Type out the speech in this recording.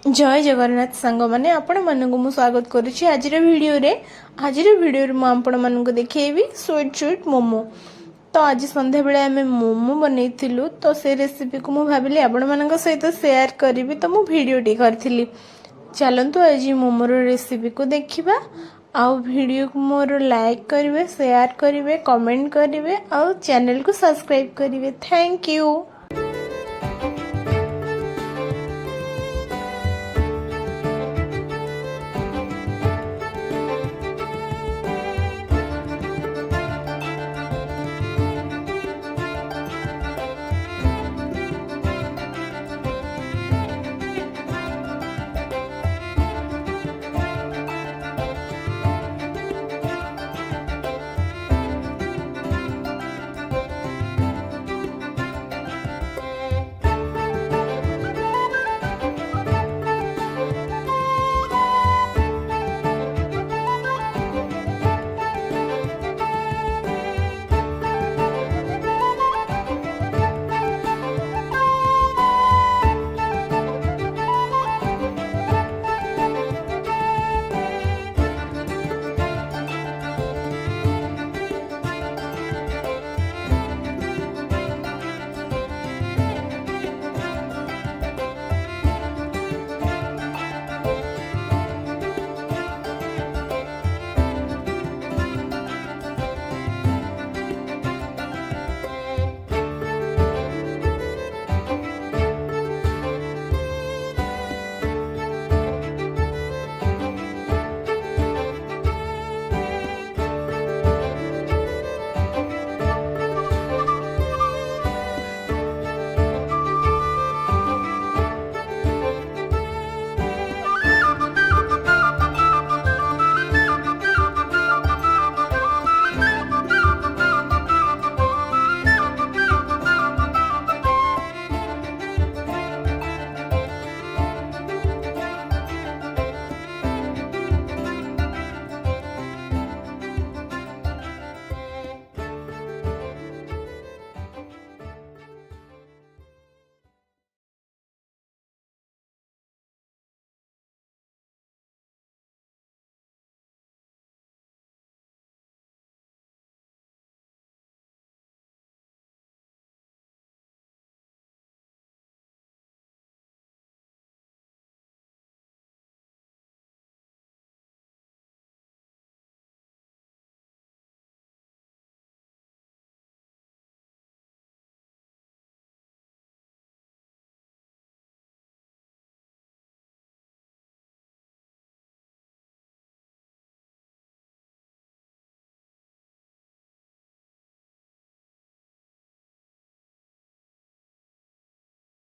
जय जगन्नाथ सांग मैंने आपण मानक मु स्वागत करुच्ची आज वीडियो मु आपण मानक देखिएबी स्वीट स्वीट मोमो। तो आज संध्या बेले आम मोमो बनईलु तो से रेसिपी को मु भाविली आपण मानक सहित शेयर करी तो मु भिडियोटी करी। चलतु आज मोमोर रेसिपी को देखा आउ वीडियो को मोर लाइक करेंगे शेयर करेंगे कमेंट करेंगे आउ चैनल को सब्सक्राइब करेंगे। Thank you.